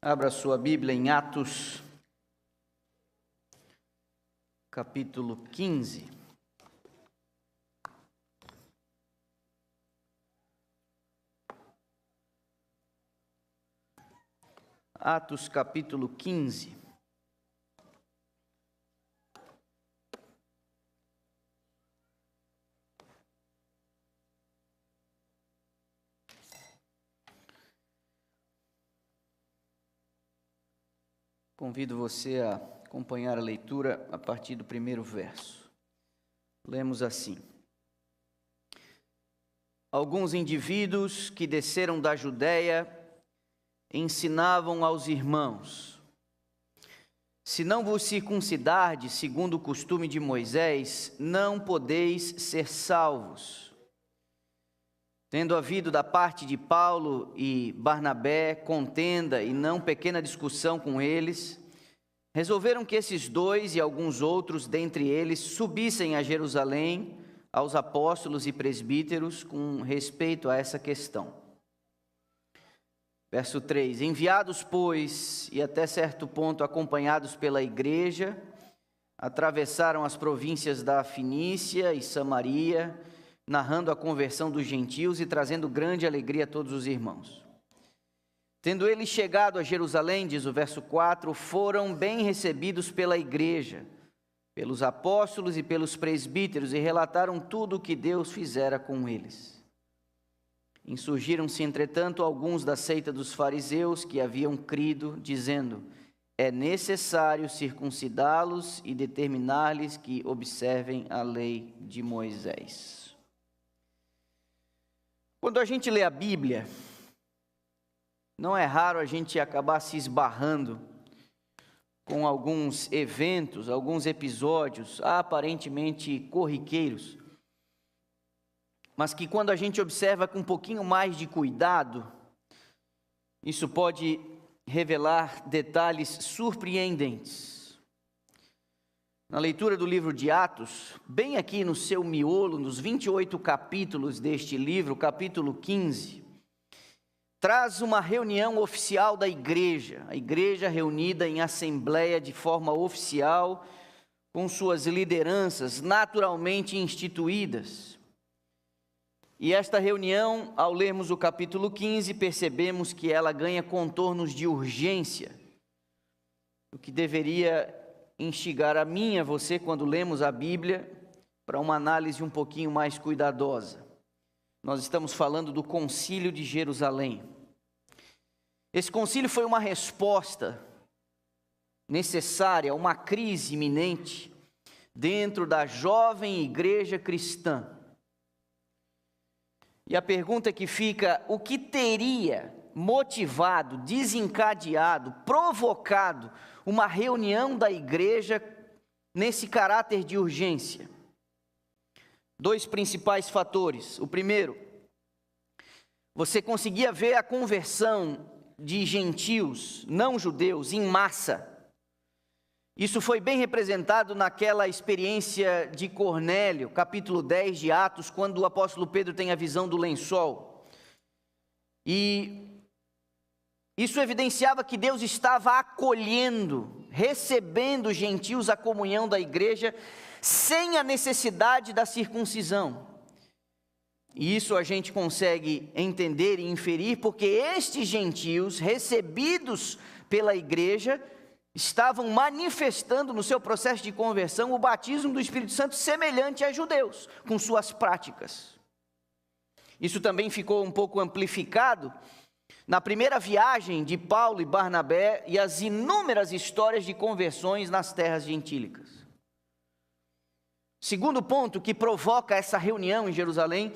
Abra sua Bíblia em Atos, capítulo 15. Atos, capítulo 15. Convido você a acompanhar a leitura a partir do primeiro verso. Lemos assim: Alguns indivíduos que desceram da Judéia ensinavam aos irmãos: se não vos circuncidardes segundo o costume de Moisés, não podeis ser salvos. Tendo havido da parte de Paulo e Barnabé contenda e não pequena discussão com eles, resolveram que esses dois e alguns outros dentre eles subissem a Jerusalém aos apóstolos e presbíteros com respeito a essa questão. Verso 3: Enviados, pois, e até certo ponto acompanhados pela igreja, atravessaram as províncias da Finícia e Samaria, narrando a conversão dos gentios e trazendo grande alegria a todos os irmãos. Tendo eles chegado a Jerusalém, diz o verso 4, foram bem recebidos pela igreja, pelos apóstolos e pelos presbíteros, e relataram tudo o que Deus fizera com eles. Insurgiram-se, entretanto, alguns da seita dos fariseus que haviam crido, dizendo: é necessário circuncidá-los e determinar-lhes que observem a lei de Moisés. Quando a gente lê a Bíblia, não é raro a gente acabar se esbarrando com alguns eventos, alguns episódios aparentemente corriqueiros, mas que quando a gente observa com um pouquinho mais de cuidado, isso pode revelar detalhes surpreendentes. Na leitura do livro de Atos, bem aqui no seu miolo, nos 28 capítulos deste livro, capítulo 15, traz uma reunião oficial da igreja, a igreja reunida em assembleia de forma oficial, com suas lideranças naturalmente instituídas. E esta reunião, ao lermos o capítulo 15, percebemos que ela ganha contornos de urgência, o que deveria instigar a mim e a você, quando lemos a Bíblia, para uma análise um pouquinho mais cuidadosa. Nós estamos falando do Concílio de Jerusalém. Esse concílio foi uma resposta necessária a uma crise iminente dentro da jovem igreja cristã. E a pergunta que fica: o que teria motivado, desencadeado, provocado uma reunião da igreja nesse caráter de urgência? Dois principais fatores. O primeiro, você conseguia ver a conversão de gentios, não judeus, em massa. Isso foi bem representado naquela experiência de Cornélio, capítulo 10 de Atos, quando o apóstolo Pedro tem a visão do lençol. E isso evidenciava que Deus estava acolhendo, recebendo os gentios à comunhão da igreja, sem a necessidade da circuncisão. E isso a gente consegue entender e inferir, porque estes gentios, recebidos pela igreja, estavam manifestando no seu processo de conversão o batismo do Espírito Santo semelhante a judeus, com suas práticas. Isso também ficou um pouco amplificado na primeira viagem de Paulo e Barnabé e as inúmeras histórias de conversões nas terras gentílicas. Segundo ponto que provoca essa reunião em Jerusalém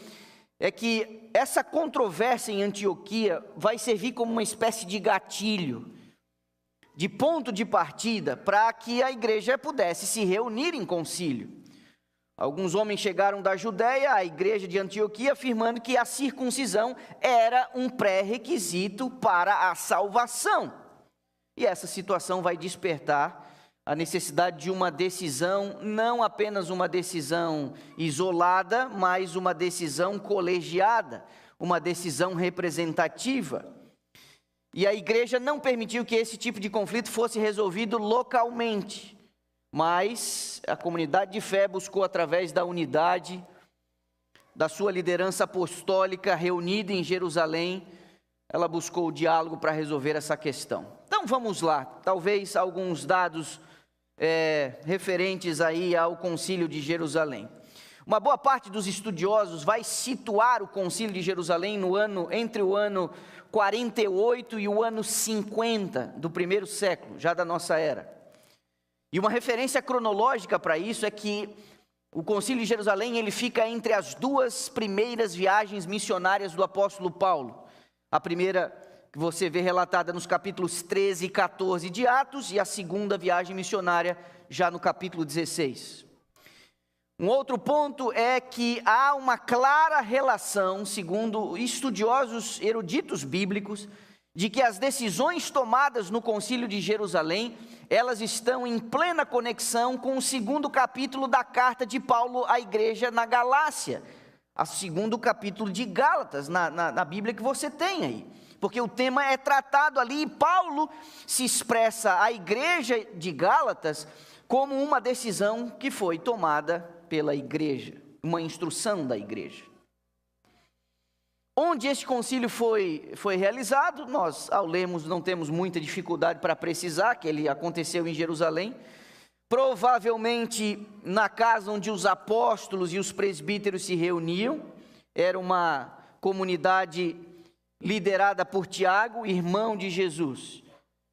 é que essa controvérsia em Antioquia vai servir como uma espécie de gatilho, de ponto de partida para que a igreja pudesse se reunir em concílio. Alguns homens chegaram da Judéia à igreja de Antioquia afirmando que a circuncisão era um pré-requisito para a salvação. E essa situação vai despertar a necessidade de uma decisão, não apenas uma decisão isolada, mas uma decisão colegiada, uma decisão representativa. E a igreja não permitiu que esse tipo de conflito fosse resolvido localmente, mas a comunidade de fé buscou, através da unidade da sua liderança apostólica reunida em Jerusalém, ela buscou o diálogo para resolver essa questão. Então vamos lá, talvez alguns dados referentes aí ao Concílio de Jerusalém. Uma boa parte dos estudiosos vai situar o Concílio de Jerusalém entre o ano 48 e o ano 50 do primeiro século, já da nossa era. E uma referência cronológica para isso é que o Concílio de Jerusalém ele fica entre as duas primeiras viagens missionárias do apóstolo Paulo. A primeira que você vê relatada nos capítulos 13 e 14 de Atos, e a segunda viagem missionária já no capítulo 16. Um outro ponto é que há uma clara relação, segundo estudiosos eruditos bíblicos, de que as decisões tomadas no Concílio de Jerusalém, elas estão em plena conexão com o segundo capítulo da carta de Paulo à igreja na Galácia, o segundo capítulo de Gálatas, na Bíblia que você tem aí, porque o tema é tratado ali, e Paulo se expressa à igreja de Gálatas como uma decisão que foi tomada pela igreja, uma instrução da igreja. Onde este concílio foi realizado, nós ao lermos não temos muita dificuldade para precisar que ele aconteceu em Jerusalém, provavelmente na casa onde os apóstolos e os presbíteros se reuniam, era uma comunidade liderada por Tiago, irmão de Jesus.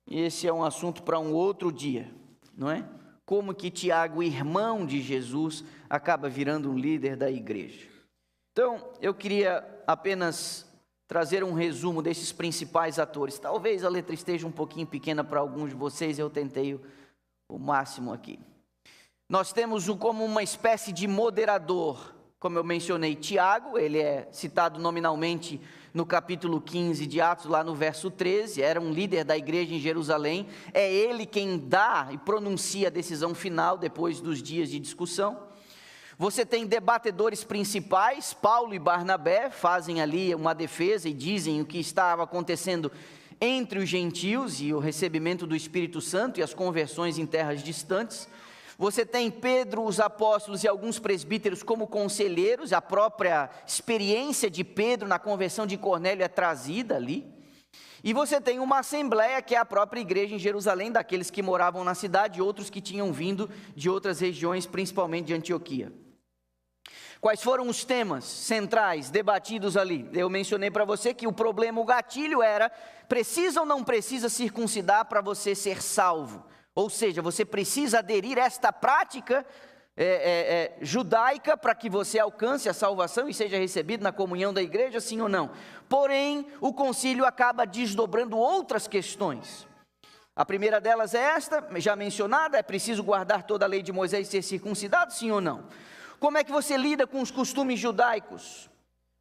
E esse é um assunto para um outro dia, não é? Como que Tiago, irmão de Jesus, acaba virando um líder da igreja. Então, eu queria apenas trazer um resumo desses principais atores. Talvez a letra esteja um pouquinho pequena para alguns de vocês, eu tentei o máximo aqui. Nós temos como uma espécie de moderador, como eu mencionei, Tiago, ele é citado nominalmente no capítulo 15 de Atos, lá no verso 13, era um líder da igreja em Jerusalém, é ele quem dá e pronuncia a decisão final depois dos dias de discussão. Você tem debatedores principais, Paulo e Barnabé, fazem ali uma defesa e dizem o que estava acontecendo entre os gentios e o recebimento do Espírito Santo e as conversões em terras distantes. Você tem Pedro, os apóstolos e alguns presbíteros como conselheiros, a própria experiência de Pedro na conversão de Cornélio é trazida ali. E você tem uma assembleia que é a própria igreja em Jerusalém, daqueles que moravam na cidade e outros que tinham vindo de outras regiões, principalmente de Antioquia. Quais foram os temas centrais debatidos ali? Eu mencionei para você que o problema, o gatilho era, precisa ou não precisa circuncidar para você ser salvo? Ou seja, você precisa aderir a esta prática judaica para que você alcance a salvação e seja recebido na comunhão da igreja, sim ou não? Porém, o concílio acaba desdobrando outras questões. A primeira delas é esta, já mencionada, é preciso guardar toda a lei de Moisés e ser circuncidado, sim ou não? Como é que você lida com os costumes judaicos,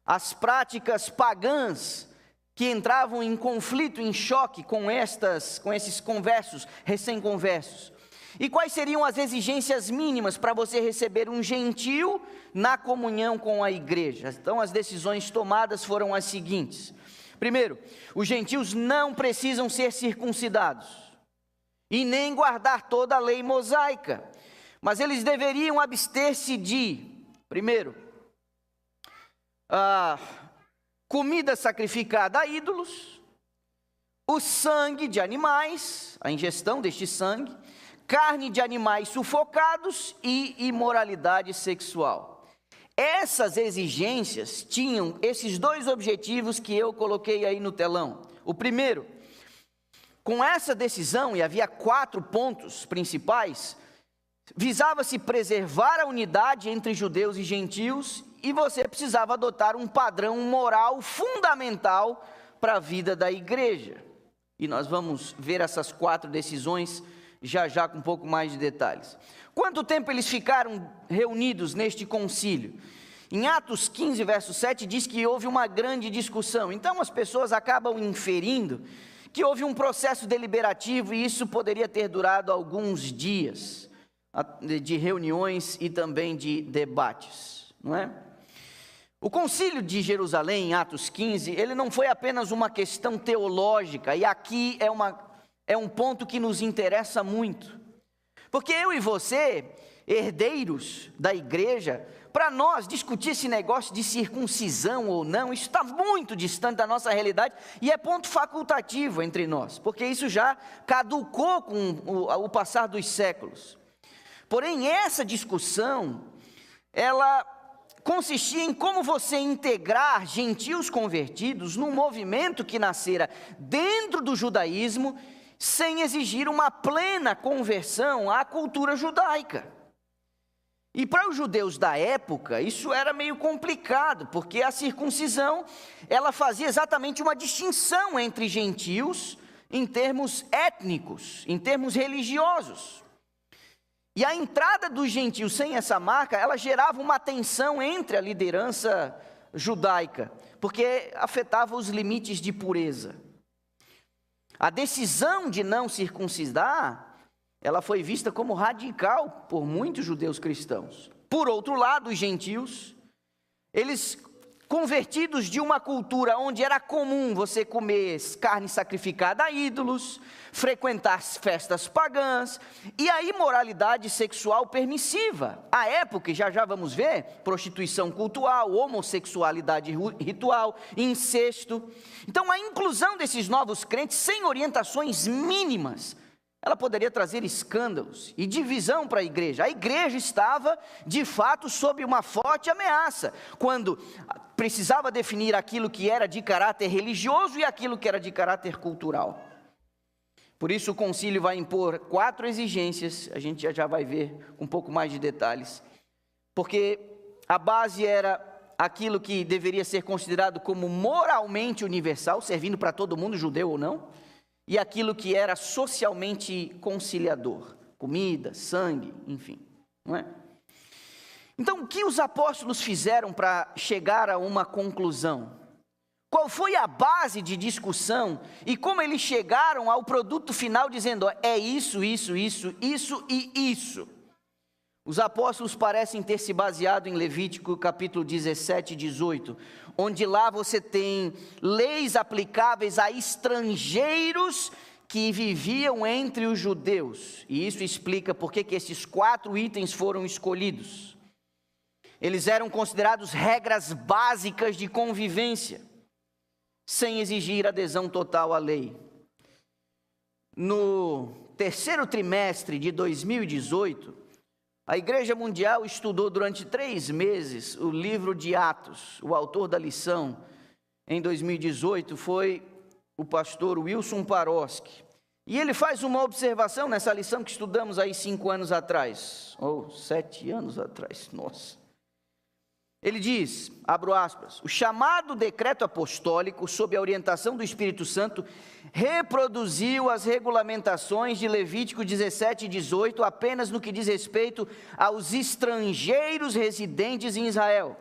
as práticas pagãs que entravam em conflito, em choque com esses conversos, recém-conversos? E quais seriam as exigências mínimas para você receber um gentio na comunhão com a igreja? Então, as decisões tomadas foram as seguintes. Primeiro, os gentios não precisam ser circuncidados e nem guardar toda a lei mosaica, mas eles deveriam abster-se de, primeiro, comida sacrificada a ídolos, o sangue de animais, a ingestão deste sangue, carne de animais sufocados e imoralidade sexual. Essas exigências tinham esses dois objetivos que eu coloquei aí no telão. O primeiro, com essa decisão, e havia 4 pontos principais, visava-se preservar a unidade entre judeus e gentios, e você precisava adotar um padrão moral fundamental para a vida da igreja. E nós vamos ver essas 4 decisões já com um pouco mais de detalhes. Quanto tempo eles ficaram reunidos neste concílio? Em Atos 15, verso 7, diz que houve uma grande discussão. Então as pessoas acabam inferindo que houve um processo deliberativo e isso poderia ter durado alguns dias de reuniões e também de debates, não é? O concílio de Jerusalém, em Atos 15, ele não foi apenas uma questão teológica, e aqui é um ponto que nos interessa muito. Porque eu e você, herdeiros da igreja, para nós discutir esse negócio de circuncisão ou não, isso está muito distante da nossa realidade e é ponto facultativo entre nós, porque isso já caducou com o passar dos séculos. Porém, essa discussão, ela consistia em como você integrar gentios convertidos num movimento que nascera dentro do judaísmo, sem exigir uma plena conversão à cultura judaica. E para os judeus da época, isso era meio complicado, porque a circuncisão, ela fazia exatamente uma distinção entre gentios em termos étnicos, em termos religiosos. E a entrada dos gentios sem essa marca, ela gerava uma tensão entre a liderança judaica, porque afetava os limites de pureza. A decisão de não circuncidar, ela foi vista como radical por muitos judeus cristãos. Por outro lado, os gentios, eles convertidos de uma cultura onde era comum você comer carne sacrificada a ídolos, frequentar festas pagãs e a imoralidade sexual permissiva. À época, já vamos ver, prostituição cultural, homossexualidade ritual, incesto. Então, a inclusão desses novos crentes sem orientações mínimas, ela poderia trazer escândalos e divisão para a igreja. A igreja estava, de fato, sob uma forte ameaça, quando precisava definir aquilo que era de caráter religioso e aquilo que era de caráter cultural. Por isso o concílio vai impor 4 exigências, a gente já vai ver com um pouco mais de detalhes, porque a base era aquilo que deveria ser considerado como moralmente universal, servindo para todo mundo, judeu ou não, e aquilo que era socialmente conciliador, comida, sangue, enfim, não é? Então, o que os apóstolos fizeram para chegar a uma conclusão? Qual foi a base de discussão e como eles chegaram ao produto final dizendo, é isso, isso, isso, isso e isso? Os apóstolos parecem ter se baseado em Levítico capítulo 17 e 18, onde lá você tem leis aplicáveis a estrangeiros que viviam entre os judeus. E isso explica por que esses 4 itens foram escolhidos. Eles eram considerados regras básicas de convivência, sem exigir adesão total à lei. No terceiro trimestre de 2018, a Igreja Mundial estudou durante 3 meses o livro de Atos. O autor da lição, em 2018, foi o pastor Wilson Paroski. E ele faz uma observação nessa lição que estudamos aí 5 anos atrás, ou 7 anos atrás, nossa. Ele diz, abro aspas, o chamado decreto apostólico, sob a orientação do Espírito Santo, reproduziu as regulamentações de Levítico 17 e 18 apenas no que diz respeito aos estrangeiros residentes em Israel.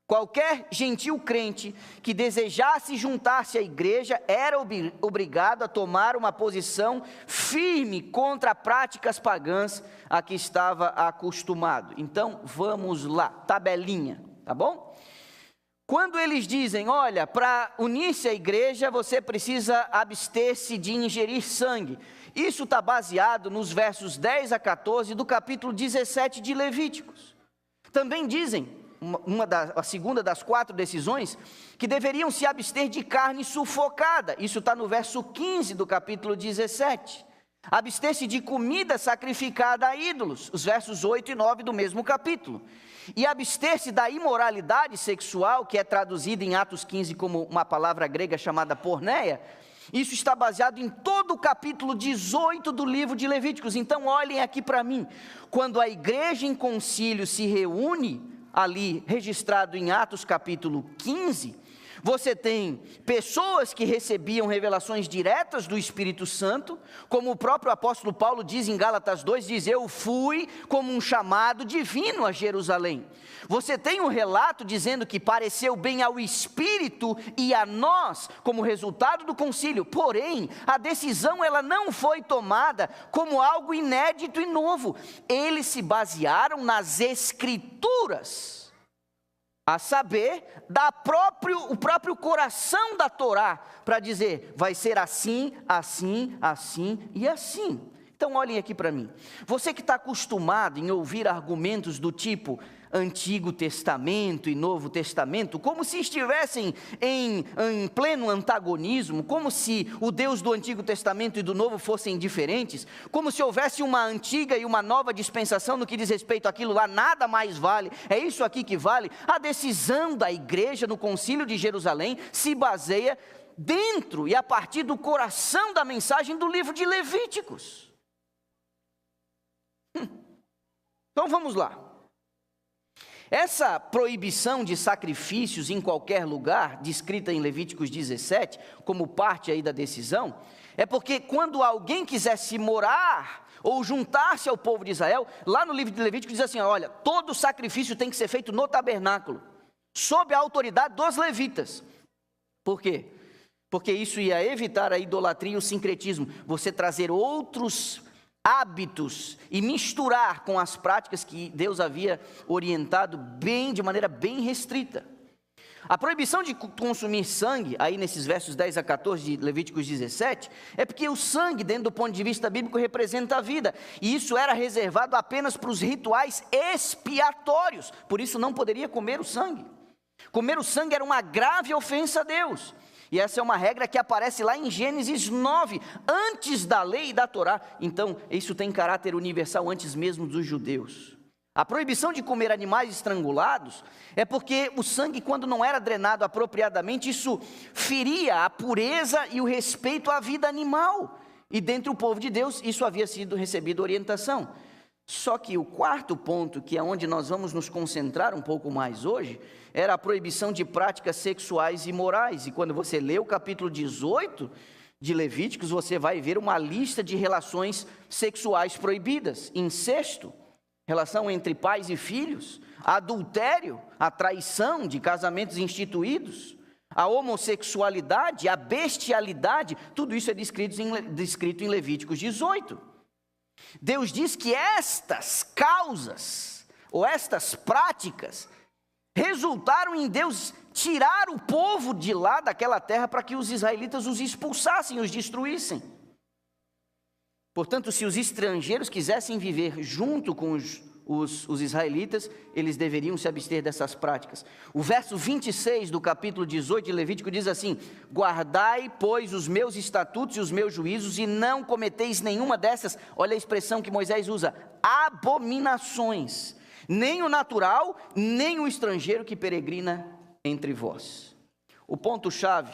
Qualquer gentil crente que desejasse juntar-se à igreja era obrigado a tomar uma posição firme contra práticas pagãs a que estava acostumado. Então, vamos lá, tabelinha, tá bom? Quando eles dizem, olha, para unir-se à igreja, você precisa abster-se de ingerir sangue. Isso está baseado nos versos 10 a 14 do capítulo 17 de Levíticos. Também dizem, a segunda das 4 decisões, que deveriam se abster de carne sufocada. Isso está no verso 15 do capítulo 17. Abster-se de comida sacrificada a ídolos, os versos 8 e 9 do mesmo capítulo. E abster-se da imoralidade sexual, que é traduzida em Atos 15 como uma palavra grega chamada porneia. Isso está baseado em todo o capítulo 18 do livro de Levíticos. Então olhem aqui para mim, quando a igreja em concílio se reúne, ali registrado em Atos capítulo 15, você tem pessoas que recebiam revelações diretas do Espírito Santo, como o próprio apóstolo Paulo diz em Gálatas 2, diz, eu fui como um chamado divino a Jerusalém. Você tem um relato dizendo que pareceu bem ao Espírito e a nós, como resultado do concílio, porém, a decisão ela não foi tomada como algo inédito e novo. Eles se basearam nas Escrituras. a saber, o próprio coração da Torá, para dizer, vai ser assim, assim, assim e assim. Então olhem aqui para mim, você que está acostumado em ouvir argumentos do tipo Antigo Testamento e Novo Testamento, como se estivessem em pleno antagonismo, como se o Deus do Antigo Testamento e do Novo fossem diferentes, como se houvesse uma antiga e uma nova dispensação no que diz respeito àquilo lá, nada mais vale, é isso aqui que vale. A decisão da igreja no Concílio de Jerusalém se baseia dentro e a partir do coração da mensagem do livro de Levíticos. Então vamos lá. Essa proibição de sacrifícios em qualquer lugar, descrita em Levíticos 17, como parte aí da decisão, é porque quando alguém quisesse morar ou juntar-se ao povo de Israel, lá no livro de Levíticos diz assim, olha, todo sacrifício tem que ser feito no tabernáculo, sob a autoridade dos levitas. Por quê? Porque isso ia evitar a idolatria e o sincretismo, você trazer outros hábitos e misturar com as práticas que Deus havia orientado de maneira bem restrita. A proibição de consumir sangue, aí nesses versos 10 a 14 de Levíticos 17, é porque o sangue, dentro do ponto de vista bíblico, representa a vida, e isso era reservado apenas para os rituais expiatórios, por isso não poderia comer o sangue. Comer o sangue era uma grave ofensa a Deus. E essa é uma regra que aparece lá em Gênesis 9, antes da lei e da Torá. Então, isso tem caráter universal antes mesmo dos judeus. A proibição de comer animais estrangulados é porque o sangue, quando não era drenado apropriadamente, isso feria a pureza e o respeito à vida animal. E dentro do povo de Deus, isso havia sido recebido orientação. Só que o quarto ponto, que é onde nós vamos nos concentrar um pouco mais hoje, era a proibição de práticas sexuais e morais. E quando você lê o capítulo 18 de Levíticos, você vai ver uma lista de relações sexuais proibidas: incesto, relação entre pais e filhos, adultério, a traição de casamentos instituídos, a homossexualidade, a bestialidade, tudo isso é descrito em Levíticos 18. Deus diz que estas causas, ou estas práticas, resultaram em Deus tirar o povo de lá daquela terra para que os israelitas os expulsassem, os destruíssem. Portanto, se os estrangeiros quisessem viver junto com os israelitas, eles deveriam se abster dessas práticas. O verso 26 do capítulo 18 de Levítico diz assim: guardai, pois, os meus estatutos e os meus juízos, e não cometeis nenhuma dessas, olha a expressão que Moisés usa, abominações, nem o natural, nem o estrangeiro que peregrina entre vós. O ponto-chave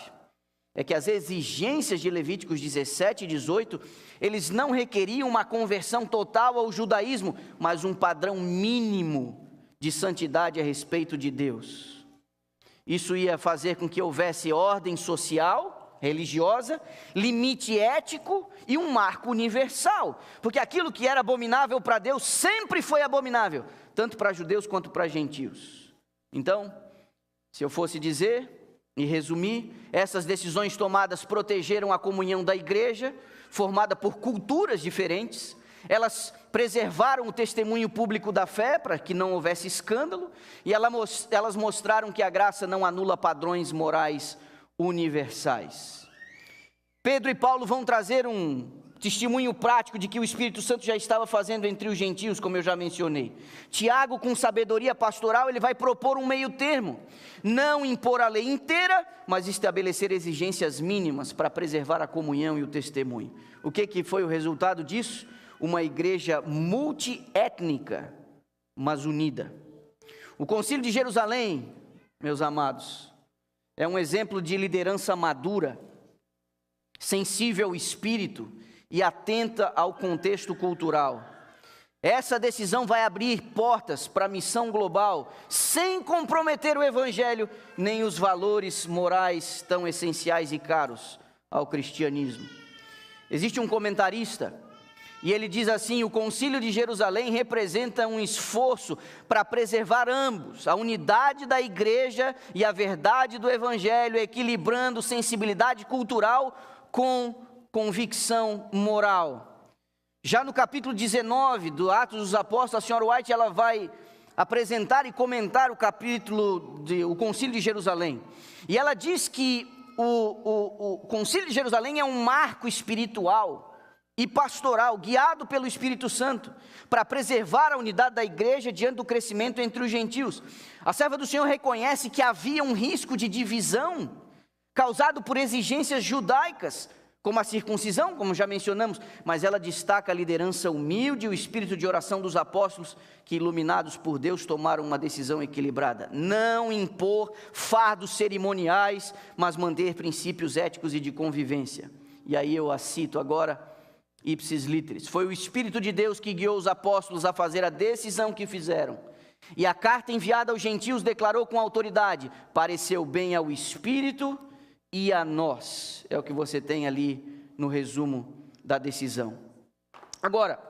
é que as exigências de Levíticos 17 e 18, eles não requeriam uma conversão total ao judaísmo, mas um padrão mínimo de santidade a respeito de Deus. Isso ia fazer com que houvesse ordem social, religiosa, limite ético e um marco universal, porque aquilo que era abominável para Deus sempre foi abominável, tanto para judeus quanto para gentios. Então, se eu fosse dizer e resumir, essas decisões tomadas protegeram a comunhão da igreja, formada por culturas diferentes. Elas preservaram o testemunho público da fé, para que não houvesse escândalo, e elas mostraram que a graça não anula padrões morais universais. Pedro e Paulo vão trazer um testemunho prático de que o Espírito Santo já estava fazendo entre os gentios, como eu já mencionei. Tiago, com sabedoria pastoral, ele vai propor um meio termo, não impor a lei inteira, mas estabelecer exigências mínimas para preservar a comunhão e o testemunho. O que foi o resultado disso? Uma igreja multiétnica, mas unida. O Concílio de Jerusalém, meus amados, é um exemplo de liderança madura, sensível ao espírito e atenta ao contexto cultural. Essa decisão vai abrir portas para a missão global, sem comprometer o evangelho, nem os valores morais tão essenciais e caros ao cristianismo. Existe um comentarista, e ele diz assim: o Concílio de Jerusalém representa um esforço para preservar ambos, a unidade da igreja e a verdade do evangelho, equilibrando sensibilidade cultural com convicção moral. Já no capítulo 19 do Atos dos Apóstolos, a senhora White ela vai apresentar e comentar o o Concílio de Jerusalém. E ela diz que o Concílio de Jerusalém é um marco espiritual e pastoral, guiado pelo Espírito Santo, para preservar a unidade da igreja diante do crescimento entre os gentios. A serva do Senhor reconhece que havia um risco de divisão, causado por exigências judaicas, como a circuncisão, como já mencionamos, mas ela destaca a liderança humilde e o espírito de oração dos apóstolos, que, iluminados por Deus, tomaram uma decisão equilibrada: não impor fardos cerimoniais, mas manter princípios éticos e de convivência. E aí eu a cito agora, ipsis literis: foi o Espírito de Deus que guiou os apóstolos a fazer a decisão que fizeram, e a carta enviada aos gentios declarou com autoridade: pareceu bem ao Espírito e a nós. É o que você tem ali no resumo da decisão. Agora,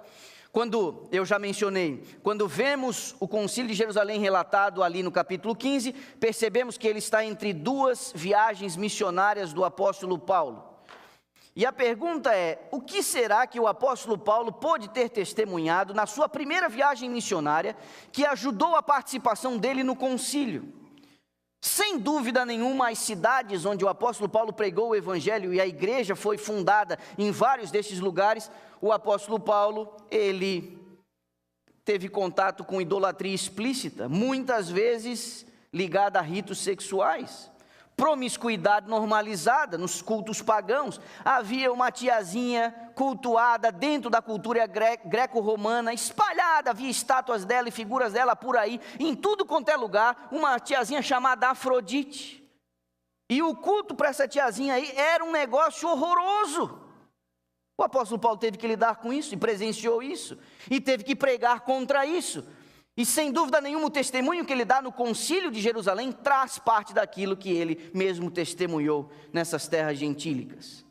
quando eu já mencionei, quando vemos o Concílio de Jerusalém relatado ali no capítulo 15, percebemos que ele está entre duas viagens missionárias do apóstolo Paulo. E a pergunta é: o que será que o apóstolo Paulo pôde ter testemunhado na sua primeira viagem missionária, que ajudou a participação dele no concílio? Sem dúvida nenhuma, as cidades onde o apóstolo Paulo pregou o evangelho e a igreja foi fundada em vários desses lugares, o apóstolo Paulo, ele teve contato com idolatria explícita, muitas vezes ligada a ritos sexuais, promiscuidade normalizada nos cultos pagãos. Havia uma tiazinha cultuada dentro da cultura greco-romana, espalhada, havia estátuas dela e figuras dela por aí, em tudo quanto é lugar, uma tiazinha chamada Afrodite. E o culto para essa tiazinha aí era um negócio horroroso. O apóstolo Paulo teve que lidar com isso, e presenciou isso, e teve que pregar contra isso. E sem dúvida nenhuma, o testemunho que ele dá no Concílio de Jerusalém traz parte daquilo que ele mesmo testemunhou nessas terras gentílicas.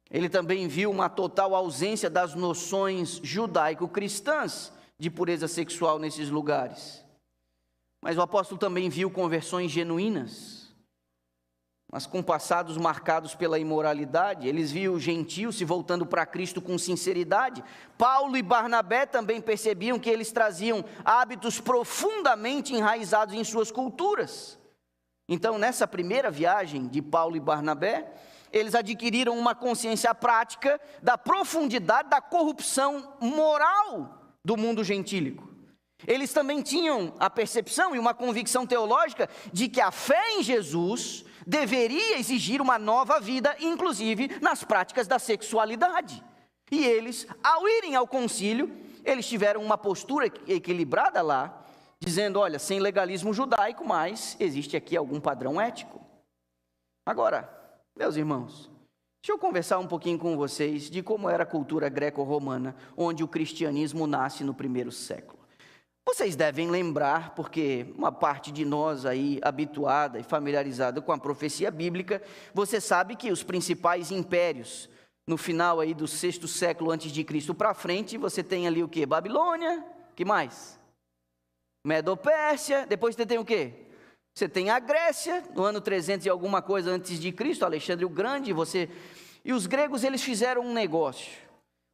Ele também viu uma total ausência das noções judaico-cristãs de pureza sexual nesses lugares. Mas o apóstolo também viu conversões genuínas, mas com passados marcados pela imoralidade. Eles viam gentios se voltando para Cristo com sinceridade. Paulo e Barnabé também percebiam que eles traziam hábitos profundamente enraizados em suas culturas. Então, nessa primeira viagem de Paulo e Barnabé, eles adquiriram uma consciência prática da profundidade da corrupção moral do mundo gentílico. Eles também tinham a percepção e uma convicção teológica de que a fé em Jesus deveria exigir uma nova vida, inclusive nas práticas da sexualidade. E eles, ao irem ao concílio, eles tiveram uma postura equilibrada lá, dizendo: olha, sem legalismo judaico, mas existe aqui algum padrão ético. Agora, meus irmãos, deixa eu conversar um pouquinho com vocês de como era a cultura greco-romana, onde o cristianismo nasce no primeiro século. Vocês devem lembrar, porque uma parte de nós aí, habituada e familiarizada com a profecia bíblica, você sabe que os principais impérios, no final aí do 6º século antes de Cristo para frente, você tem ali o quê? Babilônia, que mais? Medo-Pérsia, depois você tem o quê? Você tem a Grécia, no ano 300 e alguma coisa antes de Cristo, Alexandre o Grande, e os gregos, eles fizeram um negócio.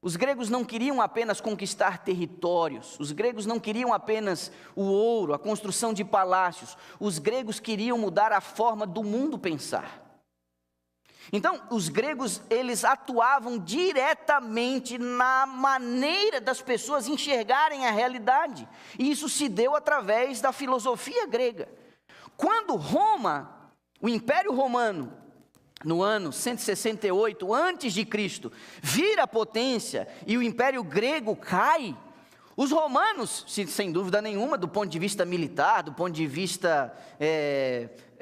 Os gregos não queriam apenas conquistar territórios, os gregos não queriam apenas o ouro, a construção de palácios, os gregos queriam mudar a forma do mundo pensar. Então, os gregos, eles atuavam diretamente na maneira das pessoas enxergarem a realidade, e isso se deu através da filosofia grega. Quando Roma, o Império Romano, no ano 168 a.C., vira potência e o Império Grego cai, os romanos, sem dúvida nenhuma, do ponto de vista militar, do ponto de vista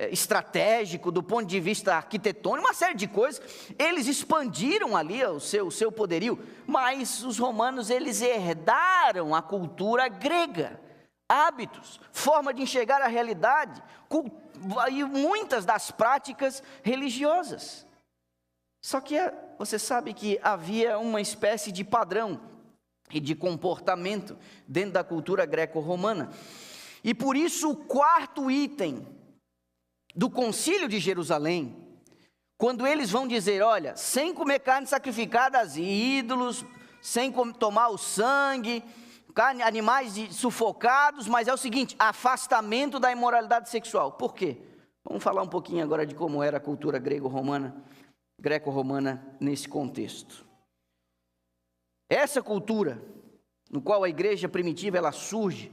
estratégico, do ponto de vista arquitetônico, uma série de coisas, eles expandiram ali o seu poderio, mas os romanos, eles herdaram a cultura grega, hábitos, forma de enxergar a realidade, e muitas das práticas religiosas. Só que você sabe que havia uma espécie de padrão e de comportamento dentro da cultura greco-romana. E por isso o quarto item do Concílio de Jerusalém, quando eles vão dizer: olha, sem comer carne sacrificada a ídolos, sem tomar o sangue, animais sufocados, mas é o seguinte, afastamento da imoralidade sexual. Por quê? Vamos falar um pouquinho agora de como era a cultura greco-romana nesse contexto. Essa cultura, no qual a igreja primitiva ela surge,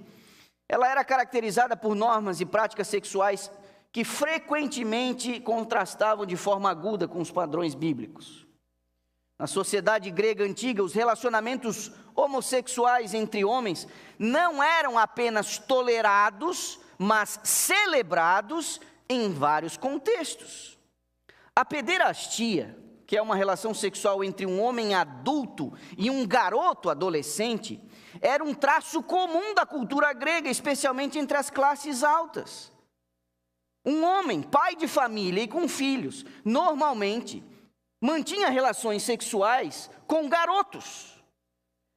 ela era caracterizada por normas e práticas sexuais que frequentemente contrastavam de forma aguda com os padrões bíblicos. Na sociedade grega antiga, os relacionamentos homossexuais entre homens não eram apenas tolerados, mas celebrados em vários contextos. A pederastia, que é uma relação sexual entre um homem adulto e um garoto adolescente, era um traço comum da cultura grega, especialmente entre as classes altas. Um homem, pai de família e com filhos, normalmente mantinha relações sexuais com garotos.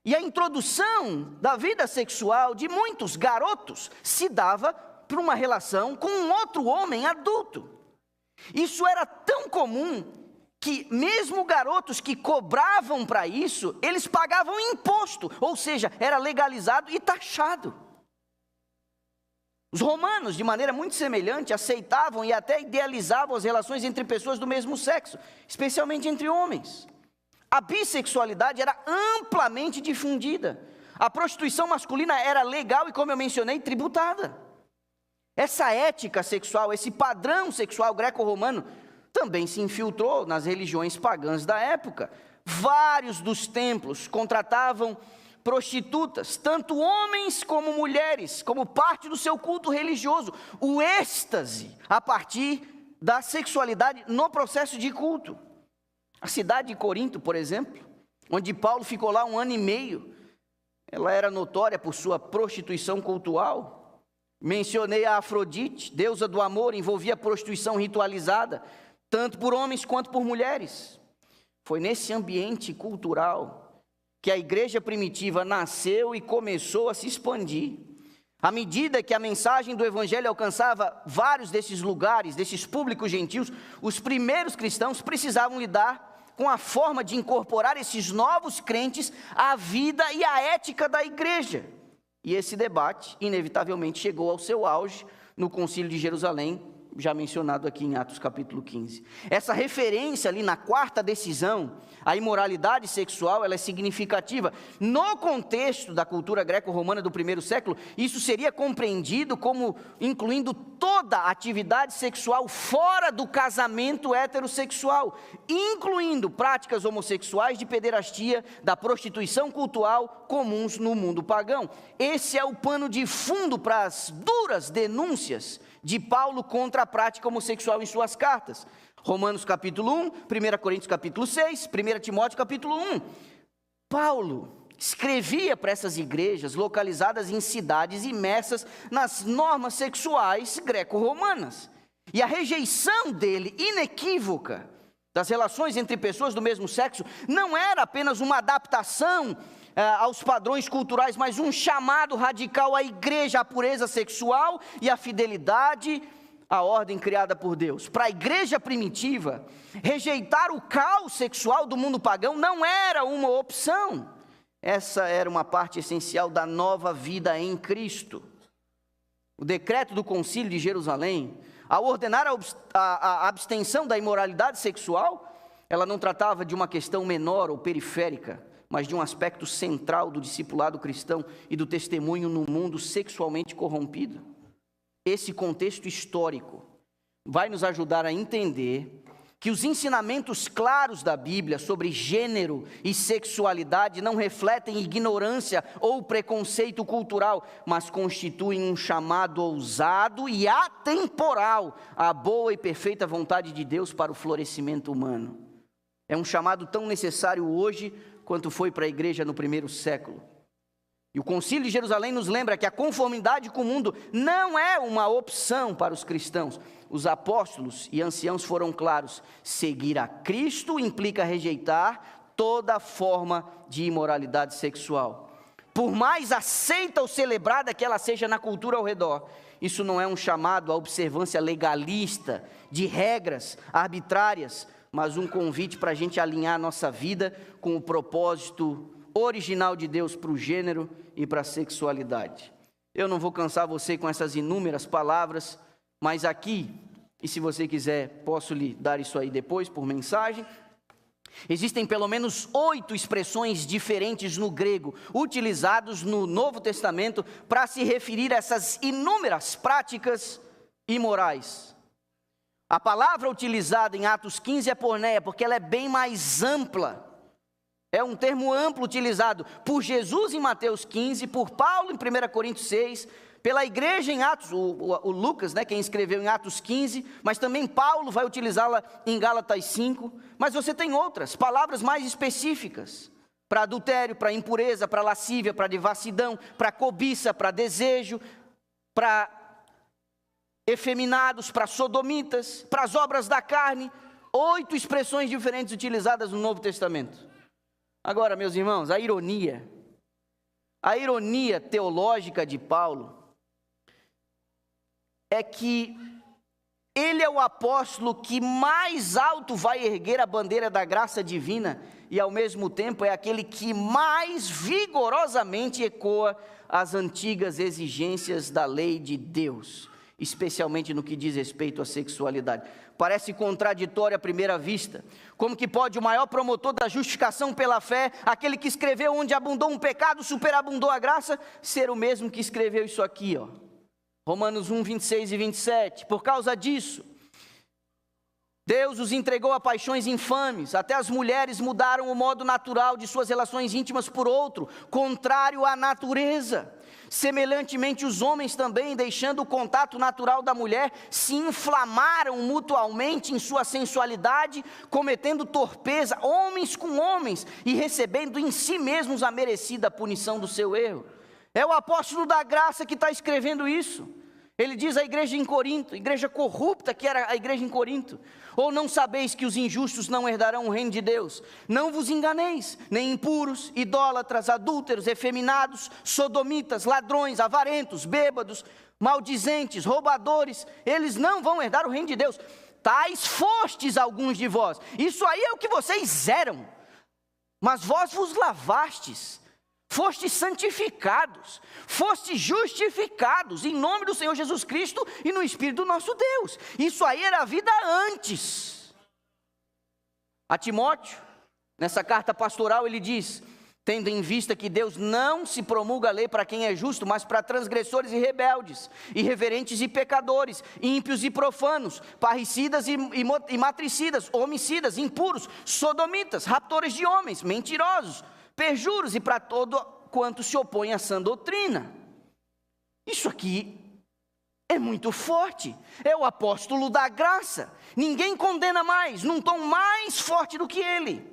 E a introdução da vida sexual de muitos garotos se dava por uma relação com um outro homem adulto. Isso era tão comum que mesmo garotos que cobravam para isso, eles pagavam imposto, ou seja, era legalizado e taxado. Os romanos, de maneira muito semelhante, aceitavam e até idealizavam as relações entre pessoas do mesmo sexo, especialmente entre homens. A bissexualidade era amplamente difundida. A prostituição masculina era legal e, como eu mencionei, tributada. Essa ética sexual, esse padrão sexual greco-romano, também se infiltrou nas religiões pagãs da época. Vários dos templos contratavam prostitutas, tanto homens como mulheres, como parte do seu culto religioso. O êxtase a partir da sexualidade no processo de culto. A cidade de Corinto, por exemplo, onde Paulo ficou lá 1 ano e meio, ela era notória por sua prostituição cultual. Mencionei a Afrodite, deusa do amor, envolvia prostituição ritualizada, tanto por homens quanto por mulheres. Foi nesse ambiente cultural que a igreja primitiva nasceu e começou a se expandir. À medida que a mensagem do evangelho alcançava vários desses lugares, desses públicos gentios, os primeiros cristãos precisavam lidar com a forma de incorporar esses novos crentes à vida e à ética da igreja. E esse debate, inevitavelmente, chegou ao seu auge no Concílio de Jerusalém, já mencionado aqui em Atos capítulo 15. Essa referência ali na quarta decisão, a imoralidade sexual, ela é significativa. No contexto da cultura greco-romana do primeiro século, isso seria compreendido como incluindo toda a atividade sexual fora do casamento heterossexual, incluindo práticas homossexuais de pederastia, da prostituição cultural comuns no mundo pagão. Esse é o pano de fundo para as duras denúncias de Paulo contra a prática homossexual em suas cartas. Romanos capítulo 1, 1 Coríntios capítulo 6, 1 Timóteo capítulo 1. Paulo escrevia para essas igrejas localizadas em cidades imersas nas normas sexuais greco-romanas. E a rejeição dele, inequívoca, das relações entre pessoas do mesmo sexo, não era apenas uma adaptação aos padrões culturais, mas um chamado radical à igreja, à pureza sexual e à fidelidade à ordem criada por Deus. Para a igreja primitiva, rejeitar o caos sexual do mundo pagão não era uma opção. Essa era uma parte essencial da nova vida em Cristo. O decreto do Concílio de Jerusalém, ao ordenar a abstenção da imoralidade sexual, ela não tratava de uma questão menor ou periférica, mas de um aspecto central do discipulado cristão e do testemunho no mundo sexualmente corrompido. Esse contexto histórico vai nos ajudar a entender que os ensinamentos claros da Bíblia sobre gênero e sexualidade não refletem ignorância ou preconceito cultural, mas constituem um chamado ousado e atemporal à boa e perfeita vontade de Deus para o florescimento humano. É um chamado tão necessário hoje quanto foi para a igreja no primeiro século. E o Concílio de Jerusalém nos lembra que a conformidade com o mundo não é uma opção para os cristãos. Os apóstolos e anciãos foram claros: seguir a Cristo implica rejeitar toda forma de imoralidade sexual. Por mais aceita ou celebrada que ela seja na cultura ao redor, isso não é um chamado à observância legalista, de regras arbitrárias, mas um convite para a gente alinhar a nossa vida com o propósito original de Deus para o gênero e para a sexualidade. Eu não vou cansar você com essas inúmeras palavras, mas aqui, e se você quiser, posso lhe dar isso aí depois por mensagem. Existem pelo menos 8 expressões diferentes no grego, utilizados no Novo Testamento para se referir a essas inúmeras práticas imorais. A palavra utilizada em Atos 15 é porneia, porque ela é bem mais ampla. É um termo amplo utilizado por Jesus em Mateus 15, por Paulo em 1 Coríntios 6, pela igreja em Atos, o Lucas, quem escreveu em Atos 15, mas também Paulo vai utilizá-la em Gálatas 5, mas você tem outras, palavras mais específicas, para adultério, para impureza, para lascívia, para devassidão, para cobiça, para desejo, para efeminados, para sodomitas, para as obras da carne, 8 expressões diferentes utilizadas no Novo Testamento. Agora, meus irmãos, a ironia teológica de Paulo é que ele é o apóstolo que mais alto vai erguer a bandeira da graça divina e ao mesmo tempo é aquele que mais vigorosamente ecoa as antigas exigências da lei de Deus, especialmente no que diz respeito à sexualidade. Parece contraditório à primeira vista. Como que pode o maior promotor da justificação pela fé, aquele que escreveu onde abundou um pecado, superabundou a graça, ser o mesmo que escreveu isso aqui, Romanos 1, 26 e 27. Por causa disso, Deus os entregou a paixões infames, até as mulheres mudaram o modo natural de suas relações íntimas por outro, contrário à natureza. Semelhantemente, os homens também, deixando o contato natural da mulher, se inflamaram mutualmente em sua sensualidade, cometendo torpeza, homens com homens, e recebendo em si mesmos a merecida punição do seu erro. É o apóstolo da graça que está escrevendo isso. Ele diz à igreja em Corinto, igreja corrupta que era a igreja em Corinto: ou não sabeis que os injustos não herdarão o reino de Deus? Não vos enganeis, nem impuros, idólatras, adúlteros, efeminados, sodomitas, ladrões, avarentos, bêbados, maldizentes, roubadores, eles não vão herdar o reino de Deus. Tais fostes alguns de vós. Isso aí é o que vocês eram, mas vós vos lavastes, fostes santificados, fostes justificados em nome do Senhor Jesus Cristo e no Espírito do nosso Deus. Isso aí era a vida antes. A Timóteo, nessa carta pastoral, ele diz: tendo em vista que Deus não se promulga a lei para quem é justo, mas para transgressores e rebeldes, irreverentes e pecadores, ímpios e profanos, parricidas e matricidas, homicidas, impuros, sodomitas, raptores de homens, mentirosos, perjuros e para todo quanto se opõe à sã doutrina. Isso aqui é muito forte. É o apóstolo da graça. Ninguém condena mais, num tom mais forte do que ele.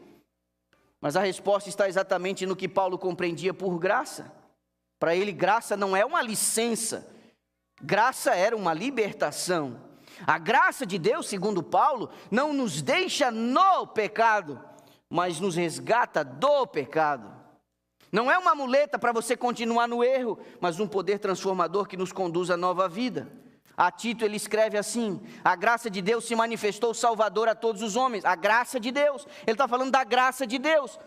Mas a resposta está exatamente no que Paulo compreendia por graça. Para ele, graça não é uma licença. Graça era uma libertação. A graça de Deus, segundo Paulo, não nos deixa no pecado, mas nos resgata do pecado. Não é uma muleta para você continuar no erro, mas um poder transformador que nos conduz à nova vida. A Tito ele escreve assim: a graça de Deus se manifestou salvador a todos os homens. A graça de Deus, ele está falando da graça de Deus.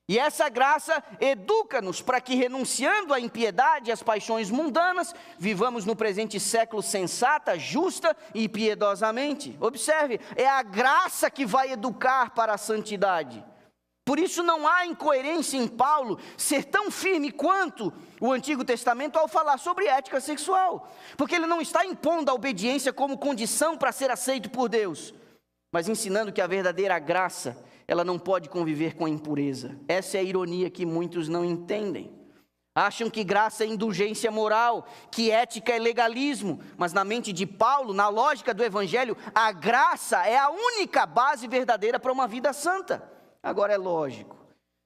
E essa graça educa-nos para que, renunciando à impiedade e às paixões mundanas, vivamos no presente século sensata, justa e piedosamente. Observe, é a graça que vai educar para a santidade. Por isso não há incoerência em Paulo ser tão firme quanto o Antigo Testamento ao falar sobre ética sexual, porque ele não está impondo a obediência como condição para ser aceito por Deus, mas ensinando que a verdadeira graça, ela não pode conviver com a impureza. Essa é a ironia que muitos não entendem. Acham que graça é indulgência moral, que ética é legalismo, mas na mente de Paulo, na lógica do Evangelho, a graça é a única base verdadeira para uma vida santa. Agora é lógico,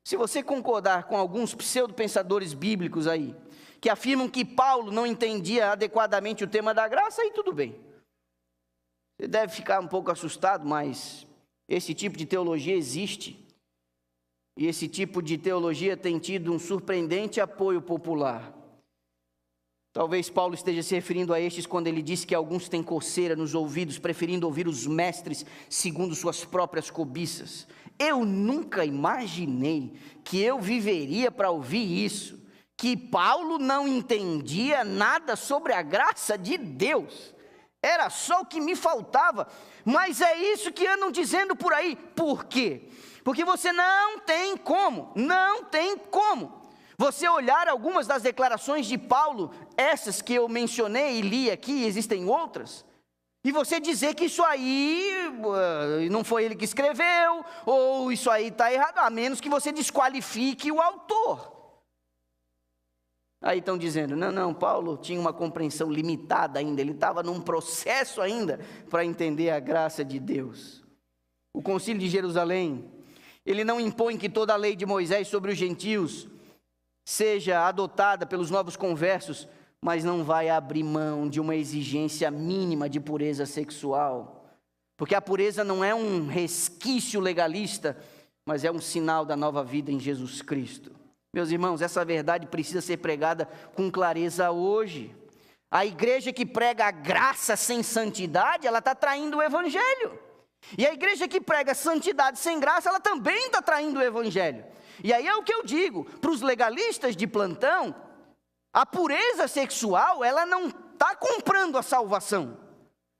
se você concordar com alguns pseudo-pensadores bíblicos aí, que afirmam que Paulo não entendia adequadamente o tema da graça, aí tudo bem. Você deve ficar um pouco assustado, mas esse tipo de teologia existe. E esse tipo de teologia tem tido um surpreendente apoio popular. Talvez Paulo esteja se referindo a estes quando ele disse que alguns têm coceira nos ouvidos, preferindo ouvir os mestres segundo suas próprias cobiças. Eu nunca imaginei que eu viveria para ouvir isso, que Paulo não entendia nada sobre a graça de Deus. Era só o que me faltava, mas é isso que andam dizendo por aí. Por quê? Porque você não tem como você olhar algumas das declarações de Paulo, essas que eu mencionei e li aqui, existem outras, e você dizer que isso aí não foi ele que escreveu, ou isso aí está errado, a menos que você desqualifique o autor. Aí estão dizendo, não, Paulo tinha uma compreensão limitada ainda, ele estava num processo ainda para entender a graça de Deus. O Concílio de Jerusalém, ele não impõe que toda a lei de Moisés sobre os gentios seja adotada pelos novos conversos, mas não vai abrir mão de uma exigência mínima de pureza sexual, porque a pureza não é um resquício legalista, mas é um sinal da nova vida em Jesus Cristo. Meus irmãos, essa verdade precisa ser pregada com clareza hoje. A igreja que prega a graça sem santidade, ela está traindo o evangelho. E a igreja que prega santidade sem graça, ela também está traindo o evangelho. E aí é o que eu digo, para os legalistas de plantão, a pureza sexual, ela não está comprando a salvação.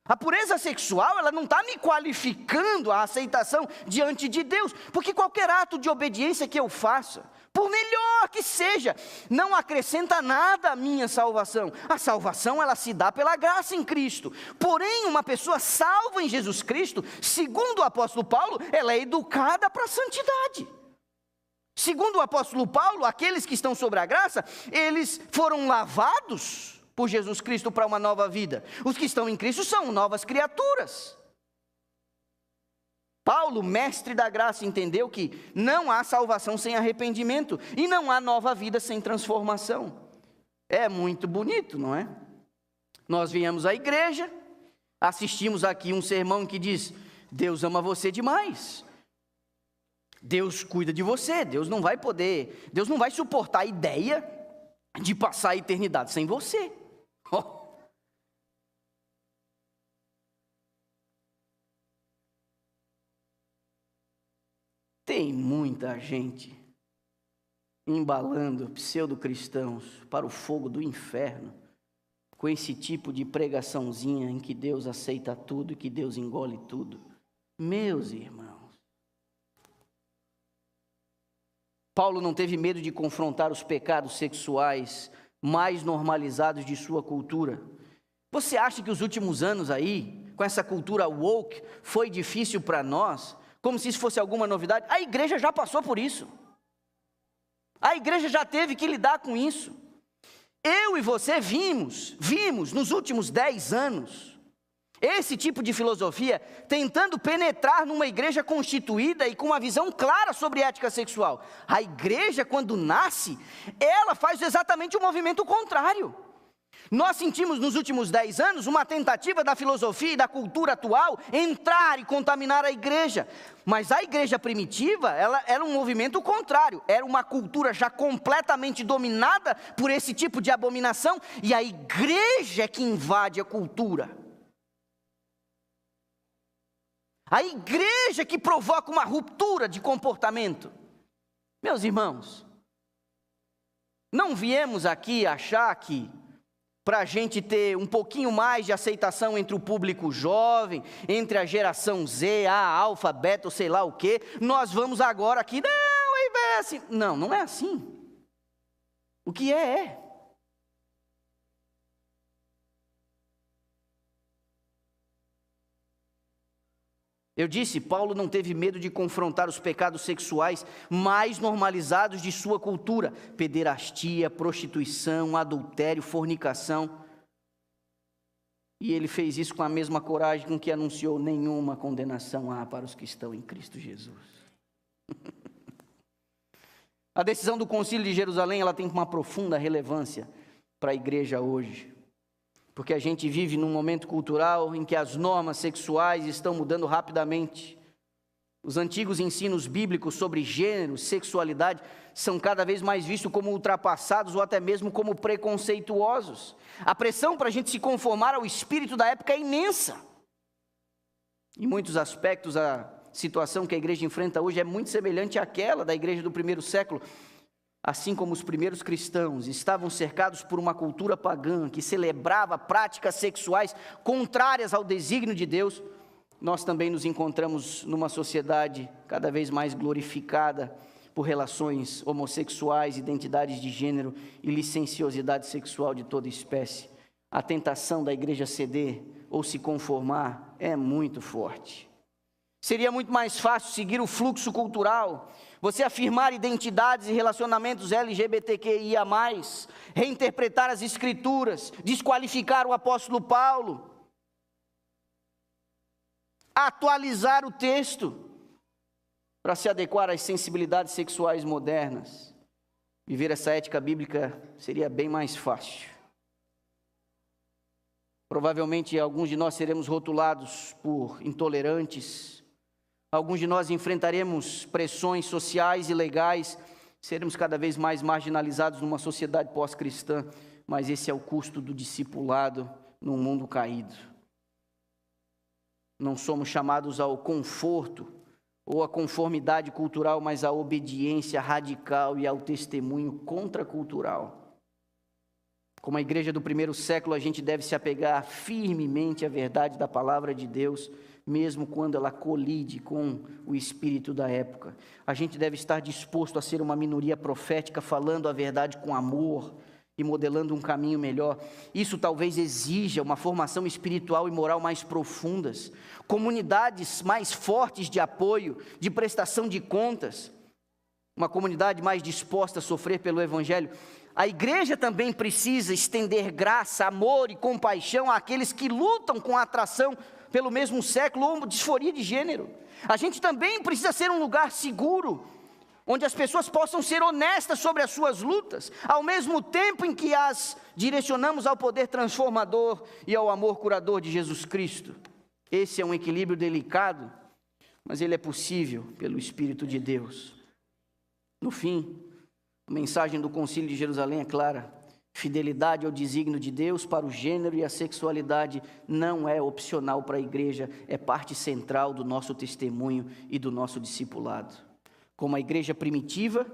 A pureza sexual, ela não está me qualificando a aceitação diante de Deus, porque qualquer ato de obediência que eu faça, por melhor que seja, não acrescenta nada à minha salvação. A salvação, ela se dá pela graça em Cristo. Porém, uma pessoa salva em Jesus Cristo, segundo o apóstolo Paulo, ela é educada para a santidade. Segundo o apóstolo Paulo, aqueles que estão sobre a graça, eles foram lavados por Jesus Cristo para uma nova vida. Os que estão em Cristo são novas criaturas. Paulo, mestre da graça, entendeu que não há salvação sem arrependimento e não há nova vida sem transformação. É muito bonito, não é? Nós viemos à igreja, assistimos aqui um sermão que diz: Deus ama você demais. Deus cuida de você, Deus não vai suportar a ideia de passar a eternidade sem você. Oh. Tem muita gente embalando pseudo-cristãos para o fogo do inferno, com esse tipo de pregaçãozinha em que Deus aceita tudo e que Deus engole tudo. Meus irmãos, Paulo não teve medo de confrontar os pecados sexuais mais normalizados de sua cultura. Você acha que os últimos anos aí, com essa cultura woke, foi difícil para nós? Como se isso fosse alguma novidade? A igreja já passou por isso. A igreja já teve que lidar com isso. Eu e você vimos nos últimos 10 anos, esse tipo de filosofia tentando penetrar numa igreja constituída e com uma visão clara sobre ética sexual. A igreja, quando nasce, ela faz exatamente o movimento contrário. Nós sentimos nos últimos 10 anos uma tentativa da filosofia e da cultura atual entrar e contaminar a igreja. Mas a igreja primitiva, ela era um movimento contrário. Era uma cultura já completamente dominada por esse tipo de abominação. E a igreja é que invade a cultura. A igreja que provoca uma ruptura de comportamento. Meus irmãos, não viemos aqui achar que para a gente ter um pouquinho mais de aceitação entre o público jovem, entre a geração Z, a alfa, beta, ou sei lá o quê, nós vamos agora aqui, não é assim. Não é assim. O que é. Eu disse, Paulo não teve medo de confrontar os pecados sexuais mais normalizados de sua cultura: pederastia, prostituição, adultério, fornicação. E ele fez isso com a mesma coragem com que anunciou: nenhuma condenação há para os que estão em Cristo Jesus. A decisão do Concílio de Jerusalém, ela tem uma profunda relevância para a igreja hoje. Porque a gente vive num momento cultural em que as normas sexuais estão mudando rapidamente. Os antigos ensinos bíblicos sobre gênero, sexualidade, são cada vez mais vistos como ultrapassados ou até mesmo como preconceituosos. A pressão para a gente se conformar ao espírito da época é imensa. Em muitos aspectos, a situação que a igreja enfrenta hoje é muito semelhante àquela da igreja do primeiro século. Assim como os primeiros cristãos estavam cercados por uma cultura pagã que celebrava práticas sexuais contrárias ao desígnio de Deus, nós também nos encontramos numa sociedade cada vez mais glorificada por relações homossexuais, identidades de gênero e licenciosidade sexual de toda espécie. A tentação da igreja ceder ou se conformar é muito forte. Seria muito mais fácil seguir o fluxo cultural, você afirmar identidades e relacionamentos LGBTQIA+, reinterpretar as escrituras, desqualificar o apóstolo Paulo, atualizar o texto para se adequar às sensibilidades sexuais modernas. Viver essa ética bíblica seria bem mais fácil. Provavelmente alguns de nós seremos rotulados por intolerantes, alguns de nós enfrentaremos pressões sociais e legais, seremos cada vez mais marginalizados numa sociedade pós-cristã, mas esse é o custo do discipulado num mundo caído. Não somos chamados ao conforto ou à conformidade cultural, mas à obediência radical e ao testemunho contracultural. Como a igreja do primeiro século, a gente deve se apegar firmemente à verdade da palavra de Deus, mesmo quando ela colide com o espírito da época. A gente deve estar disposto a ser uma minoria profética, falando a verdade com amor e modelando um caminho melhor. Isso talvez exija uma formação espiritual e moral mais profundas, comunidades mais fortes de apoio, de prestação de contas, uma comunidade mais disposta a sofrer pelo evangelho. A igreja também precisa estender graça, amor e compaixão àqueles que lutam com a atração pelo mesmo sexo ou disforia de gênero. A gente também precisa ser um lugar seguro, onde as pessoas possam ser honestas sobre as suas lutas, ao mesmo tempo em que as direcionamos ao poder transformador e ao amor curador de Jesus Cristo. Esse é um equilíbrio delicado, mas ele é possível pelo Espírito de Deus. No fim, a mensagem do Concílio de Jerusalém é clara: fidelidade ao desígnio de Deus para o gênero e a sexualidade não é opcional para a igreja, é parte central do nosso testemunho e do nosso discipulado. Como a igreja primitiva,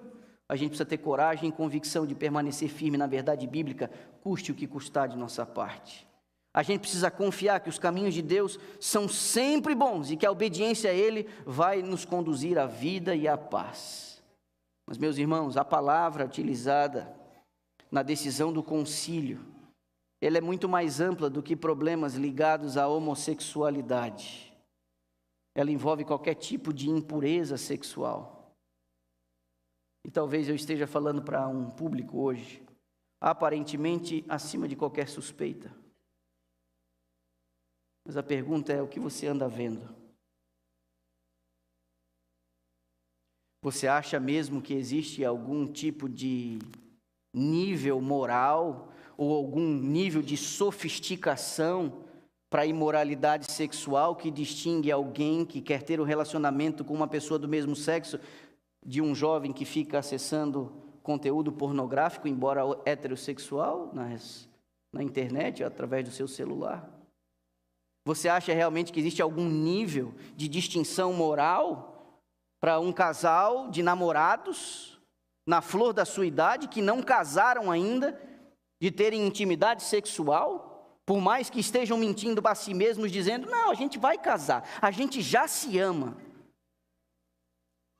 a gente precisa ter coragem e convicção de permanecer firme na verdade bíblica, custe o que custar de nossa parte. A gente precisa confiar que os caminhos de Deus são sempre bons e que a obediência a Ele vai nos conduzir à vida e à paz. Mas, meus irmãos, a palavra utilizada na decisão do concílio, ela é muito mais ampla do que problemas ligados à homossexualidade. Ela envolve qualquer tipo de impureza sexual. E talvez eu esteja falando para um público hoje, aparentemente acima de qualquer suspeita. Mas a pergunta é: o que você anda vendo? Você acha mesmo que existe algum tipo de nível moral ou algum nível de sofisticação para a imoralidade sexual que distingue alguém que quer ter um relacionamento com uma pessoa do mesmo sexo de um jovem que fica acessando conteúdo pornográfico, embora heterossexual, na internet, através do seu celular? Você acha realmente que existe algum nível de distinção moral para um casal de namorados, na flor da sua idade, que não casaram ainda, de terem intimidade sexual, por mais que estejam mentindo para si mesmos, dizendo: não, a gente vai casar, a gente já se ama?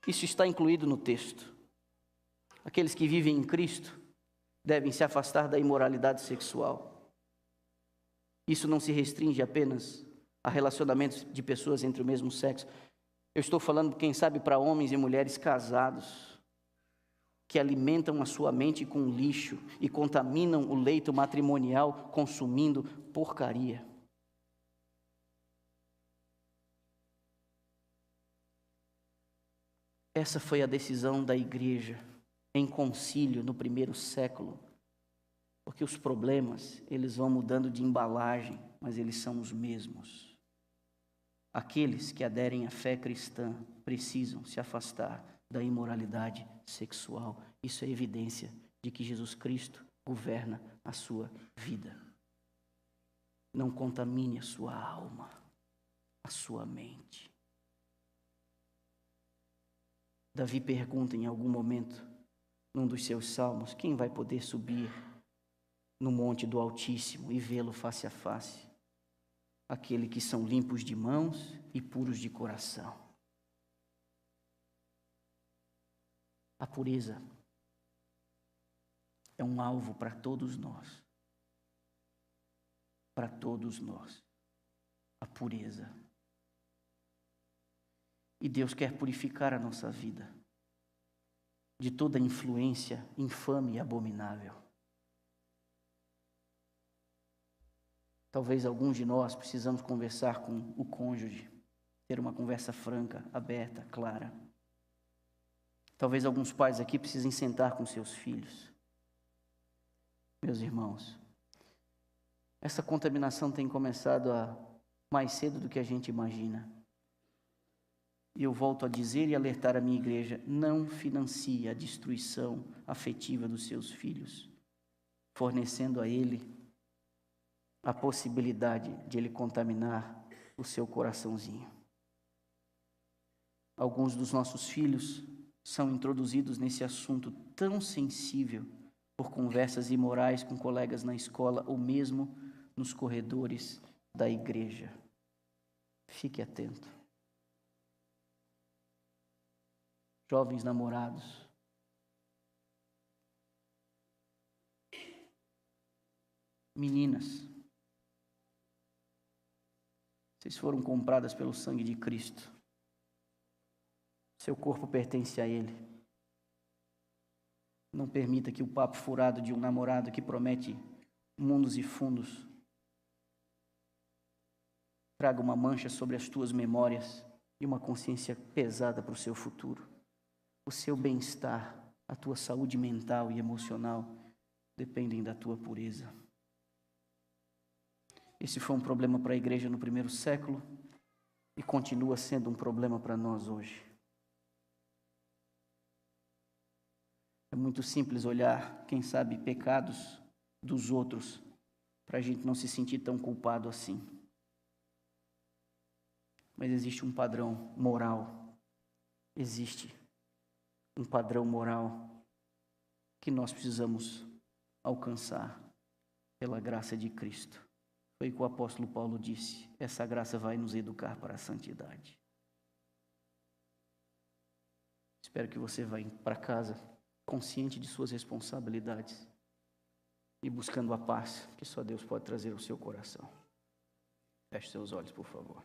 Isso está incluído no texto. Aqueles que vivem em Cristo devem se afastar da imoralidade sexual. Isso não se restringe apenas a relacionamentos de pessoas entre o mesmo sexo. Eu estou falando, quem sabe, para homens e mulheres casados, que alimentam a sua mente com lixo e contaminam o leito matrimonial consumindo porcaria. Essa foi a decisão da igreja em concílio no primeiro século, porque os problemas, eles vão mudando de embalagem, mas eles são os mesmos. aqueles que aderem à fé cristã precisam se afastar da imoralidade sexual. Isso é evidência de que Jesus Cristo governa a sua vida. Não contamine a sua alma, a sua mente. Davi pergunta em algum momento, num dos seus salmos, quem vai poder subir no monte do Altíssimo e vê-lo face a face? Aquele que são limpos de mãos e puros de coração. A pureza é um alvo para todos nós. Para todos nós. A pureza. E Deus quer purificar a nossa vida de toda influência infame e abominável. Talvez alguns de nós precisamos conversar com o cônjuge, ter uma conversa franca, aberta, clara. Talvez alguns pais aqui precisem sentar com seus filhos. Meus irmãos, essa contaminação tem começado mais cedo do que a gente imagina. E eu volto a dizer e alertar a minha igreja, não financie a destruição afetiva dos seus filhos, fornecendo a ele a possibilidade de ele contaminar o seu coraçãozinho. Alguns dos nossos filhos são introduzidos nesse assunto tão sensível por conversas imorais com colegas na escola ou mesmo nos corredores da igreja. Fique atento. Jovens namorados, meninas, vocês foram compradas pelo sangue de Cristo. Seu corpo pertence a Ele. Não permita que o papo furado de um namorado que promete mundos e fundos traga uma mancha sobre as tuas memórias e uma consciência pesada para o seu futuro. O seu bem-estar, a tua saúde mental e emocional dependem da tua pureza. Esse foi um problema para a igreja no primeiro século e continua sendo um problema para nós hoje. É muito simples olhar, quem sabe, pecados dos outros, para a gente não se sentir tão culpado assim. Mas existe um padrão moral, existe um padrão moral que nós precisamos alcançar pela graça de Cristo. Foi o que o apóstolo Paulo disse, essa graça vai nos educar para a santidade. Espero que você vá para casa consciente de suas responsabilidades e buscando a paz que só Deus pode trazer ao seu coração. Feche seus olhos, por favor.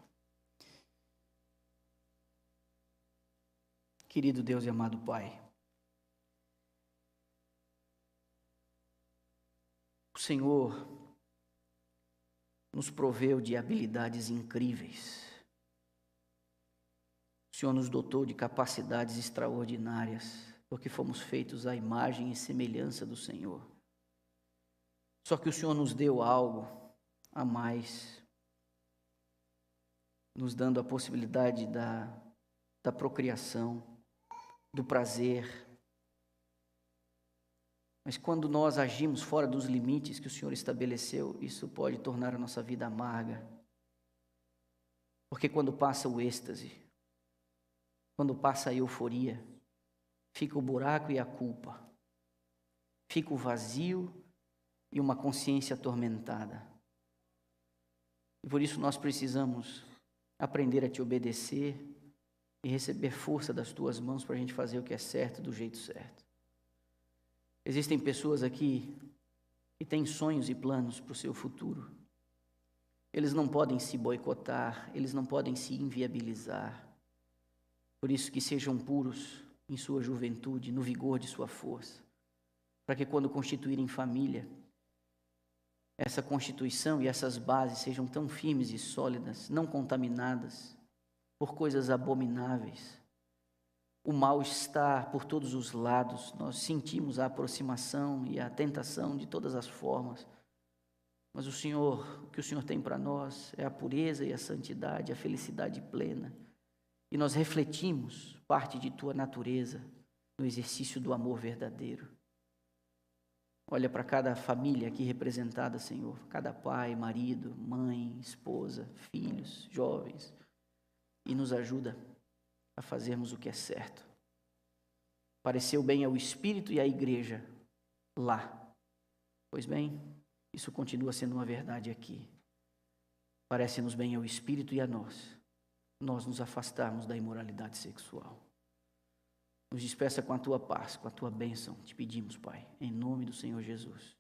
Querido Deus e amado Pai, o Senhor nos proveu de habilidades incríveis. O Senhor nos dotou de capacidades extraordinárias, porque fomos feitos à imagem e semelhança do Senhor. Só que o Senhor nos deu algo a mais, nos dando a possibilidade da procriação, do prazer. Mas quando nós agimos fora dos limites que o Senhor estabeleceu, isso pode tornar a nossa vida amarga. Porque quando passa o êxtase, quando passa a euforia, fica o buraco e a culpa, fica o vazio e uma consciência atormentada. E por isso nós precisamos aprender a te obedecer e receber força das tuas mãos para a gente fazer o que é certo do jeito certo. Existem pessoas aqui que têm sonhos e planos para o seu futuro. Eles não podem se boicotar, eles não podem se inviabilizar. Por isso que sejam puros em sua juventude, no vigor de sua força, para que quando constituírem família, essa constituição e essas bases sejam tão firmes e sólidas, não contaminadas por coisas abomináveis. O mal está por todos os lados, nós sentimos a aproximação e a tentação de todas as formas, Mas o que o Senhor tem para nós é a pureza e a santidade, a felicidade plena. E nós refletimos parte de tua natureza no exercício do amor verdadeiro. Olha para cada família aqui representada, Senhor, cada pai, marido, mãe, esposa, filhos, jovens, e nos ajuda a fazermos o que é certo. Pareceu bem ao Espírito e à igreja lá. Pois bem, isso continua sendo uma verdade aqui. Parece-nos bem ao Espírito e a nós nos afastarmos da imoralidade sexual. Nos despeça com a tua paz, com a tua bênção, te pedimos, Pai, em nome do Senhor Jesus.